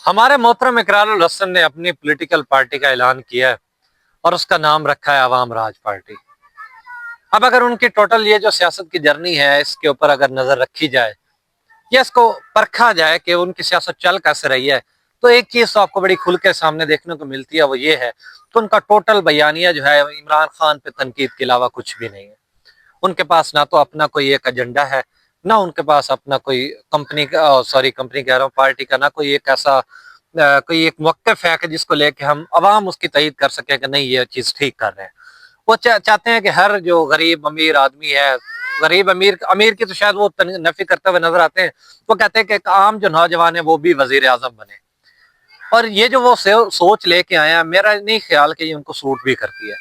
ہمارے محترم اقرار الحسن نے اپنی پولیٹیکل پارٹی کا اعلان کیا ہے اور اس کا نام رکھا ہے عوام راج پارٹی۔ اب اگر ان کی ٹوٹل یہ جو سیاست کی جرنی ہے اس کے اوپر اگر نظر رکھی جائے یا اس کو پرکھا جائے کہ ان کی سیاست چل کیسے رہی ہے، تو ایک چیز تو آپ کو بڑی کھل کے سامنے دیکھنے کو ملتی ہے، وہ یہ ہے کہ ان کا ٹوٹل بیانیہ جو ہے عمران خان پہ تنقید کے علاوہ کچھ بھی نہیں ہے۔ ان کے پاس نہ تو اپنا کوئی ایک ایجنڈا ہے، نہ ان کے پاس اپنا کوئی کمپنی کہہ رہا ہوں پارٹی کا، نہ کوئی ایک ایسا کوئی ایک موقف ہے کہ جس کو لے کے ہم عوام اس کی تائید کر سکیں کہ نہیں یہ چیز ٹھیک کر رہے ہیں۔ وہ چاہتے ہیں کہ ہر جو غریب امیر آدمی ہے، غریب امیر کی تو شاید وہ نفی کرتے ہوئے نظر آتے ہیں، وہ کہتے ہیں کہ ایک عام جو نوجوان ہے وہ بھی وزیر اعظم بنے، اور یہ جو وہ سوچ لے کے آیا، میرا نہیں خیال کہ یہ ان کو سوٹ بھی کرتی ہے۔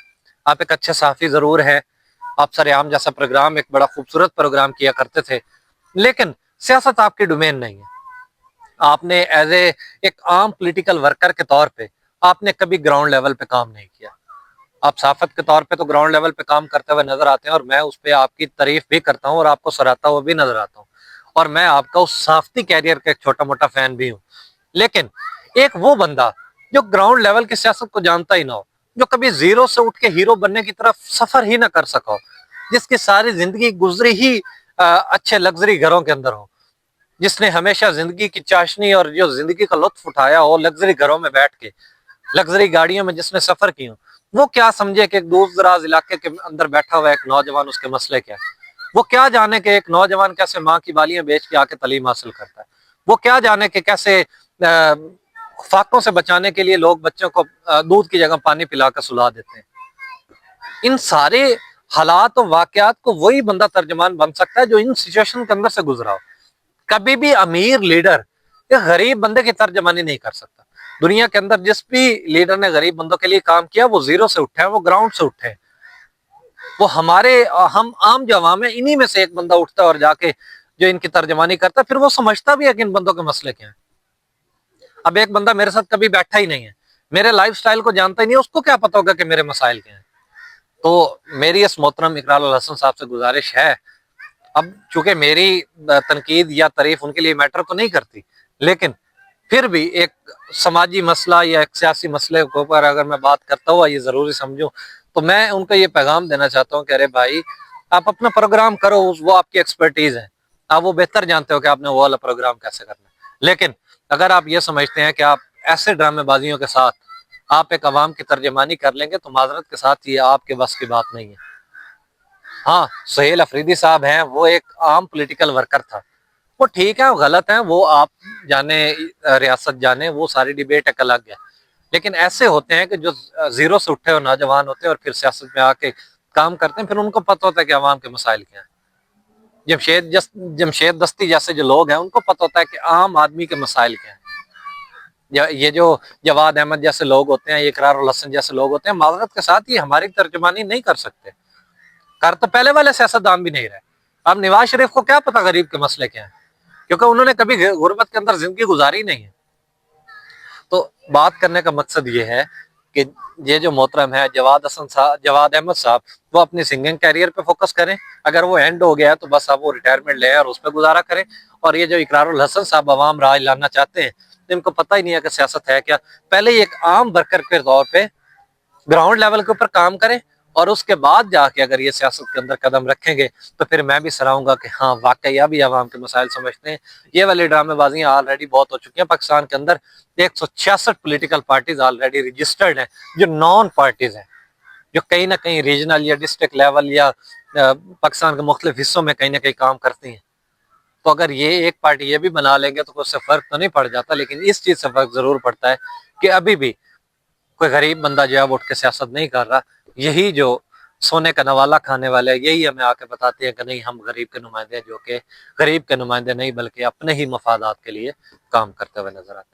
آپ ایک اچھے صحافی ضرور ہیں، آپ سر عام جیسا پروگرام ایک بڑا خوبصورت پروگرام کیا کرتے تھے، لیکن سیاست آپ کی ڈومین نہیں ہے۔ آپ نے ایز اے ایک عام پولیٹیکل ورکر کے طور پہ آپ نے کبھی گراؤنڈ لیول پہ کام نہیں کیا۔ آپ صحافت کے طور پہ تو گراؤنڈ لیول پہ کام کرتے ہوئے نظر آتے ہیں، اور میں اس پہ آپ کی تعریف بھی کرتا ہوں اور آپ کو سراہتا ہوا بھی نظر آتا ہوں، اور میں آپ کا اس صحافتی کیریئر کا ایک چھوٹا موٹا فین بھی ہوں۔ لیکن ایک وہ بندہ جو گراؤنڈ لیول کی سیاست کو جانتا ہی نہ ہو، جو کبھی زیرو سے اٹھ کے ہیرو بننے کی طرف سفر ہی نہ کر سکا ہو، جس کی ساری زندگی گزری ہی اچھے لگژری گھروں کے اندر ہو، جس نے ہمیشہ زندگی کی چاشنی اور جو زندگی کا لطف اٹھایا ہو لگژری گھروں میں بیٹھ کے، لگژری گاڑیوں میں جس نے سفر کی ہو، وہ کیا سمجھے کہ ایک دور دراز علاقے کے اندر بیٹھا ہوا ایک نوجوان اس کے مسئلے کیا ہے؟ وہ کیا جانے کہ ایک نوجوان کیسے ماں کی بالیاں بیچ کے آ کے تعلیم حاصل کرتا ہے؟ وہ کیا جانے کہ کیسے فاقوں سے بچانے کے لیے لوگ بچوں کو دودھ کی جگہ پانی پلا کر سلا دیتے ہیں؟ ان سارے حالات و واقعات کو وہی بندہ ترجمان بن سکتا ہے جو ان سچویشن کے اندر سے گزرا ہو۔ کبھی بھی امیر لیڈر ایک غریب بندے کی ترجمانی نہیں کر سکتا۔ دنیا کے اندر جس بھی لیڈر نے غریب بندوں کے لیے کام کیا وہ زیرو سے اٹھے ہیں، وہ گراؤنڈ سے اٹھے ہیں۔ وہ ہم عام جو عوام ہیں انہی میں سے ایک بندہ اٹھتا ہے اور جا کے جو ان کی ترجمانی کرتا ہے، پھر وہ سمجھتا بھی ہے کہ ان بندوں کے مسئلے کیا ہیں۔ اب ایک بندہ میرے ساتھ کبھی بیٹھا ہی نہیں ہے، میرے لائف سٹائل کو جانتا ہی نہیں ہے، اس کو کیا پتا ہوگا کہ میرے مسائل کیا ہیں؟ تو میری اس محترم اقرار الحسن صاحب سے گزارش ہے، اب چونکہ میری تنقید یا تعریف ان کے لیے میٹر تو نہیں کرتی، لیکن پھر بھی ایک سماجی مسئلہ یا ایک سیاسی مسئلے کے اوپر اگر میں بات کرتا ہوا یہ ضروری سمجھوں، تو میں ان کو یہ پیغام دینا چاہتا ہوں کہ ارے بھائی آپ اپنا پروگرام کرو، وہ آپ کی ایکسپرٹیز ہے، آپ وہ بہتر جانتے ہو کہ آپ نے وہ والا پروگرام کیسے کرنا ہے۔ لیکن اگر آپ یہ سمجھتے ہیں کہ آپ ایسے ڈرامے بازیوں کے ساتھ آپ ایک عوام کی ترجمانی کر لیں گے، تو معذرت کے ساتھ یہ آپ کے بس کی بات نہیں ہے۔ ہاں، سہیل افریدی صاحب ہیں، وہ ایک عام پولیٹیکل ورکر تھا، وہ ٹھیک ہے، غلط ہیں، وہ آپ جانے، ریاست جانے، وہ ساری ڈیبیٹ ایک الگ ہے۔ لیکن ایسے ہوتے ہیں کہ جو زیرو سے اٹھے اور نوجوان ہوتے ہیں اور پھر سیاست میں آ کے کام کرتے ہیں، پھر ان کو پتہ ہوتا ہے کہ عوام کے مسائل کیا ہیں۔ جمشید دستی جیسے جو لوگ ہیں ان کو پتہ ہوتا ہے کہ عام آدمی کے مسائل کیا ہیں۔ یہ جو جواد احمد جیسے لوگ ہوتے ہیں، یہ اقرار الحسن جیسے لوگ ہوتے ہیں، معذرت کے ساتھ یہ ہماری ترجمانی نہیں کر سکتے، کر تو پہلے والے سیاستدان بھی نہیں رہے۔ اب نواز شریف کو کیا پتا غریب کے مسئلے کیا ہیں، کیونکہ انہوں نے کبھی غربت کے اندر زندگی گزاری نہیں ہے۔ تو بات کرنے کا مقصد یہ ہے کہ یہ جو محترم ہے جواد احمد صاحب، وہ اپنی سنگنگ کیریئر پہ فوکس کریں، اگر وہ اینڈ ہو گیا ہے تو بس اب وہ ریٹائرمنٹ لیں اور اس پہ گزارا کریں۔ اور یہ جو اقرار الحسن صاحب عوام راج لانا چاہتے ہیں، ان کو پتہ ہی نہیں ہے کہ سیاست ہے کیا۔ پہلے ہی ایک عام ورکر کے طور پہ گراؤنڈ لیول کے اوپر کام کریں، اور اس کے بعد جا کے اگر یہ سیاست کے اندر قدم رکھیں گے تو پھر میں بھی سراہوں گا کہ ہاں واقعی ابھی عوام کے مسائل سمجھتے ہیں۔ یہ والی ڈرامے بازیاں آلریڈی بہت ہو چکی ہیں پاکستان کے اندر۔ 166 پولیٹیکل پارٹیز آلریڈی رجسٹرڈ ہیں جو نان پارٹیز ہیں، جو کہیں نہ کہیں ریجنل یا ڈسٹرکٹ لیول یا پاکستان کے مختلف حصوں میں کہیں نہ کہیں کام کرتی ہیں۔ تو اگر یہ ایک پارٹی یہ بھی بنا لیں گے تو اس سے فرق تو نہیں پڑ جاتا، لیکن اس چیز سے فرق ضرور پڑتا ہے کہ ابھی بھی کوئی غریب بندہ جو ہے وہ اٹھ کے سیاست نہیں کر رہا۔ یہی جو سونے کا نوالا کھانے والے یہی ہمیں آ کے بتاتے ہیں کہ نہیں ہم غریب کے نمائندے ہیں، جو کہ غریب کے نمائندے نہیں بلکہ اپنے ہی مفادات کے لیے کام کرتے ہوئے نظر آتے ہیں۔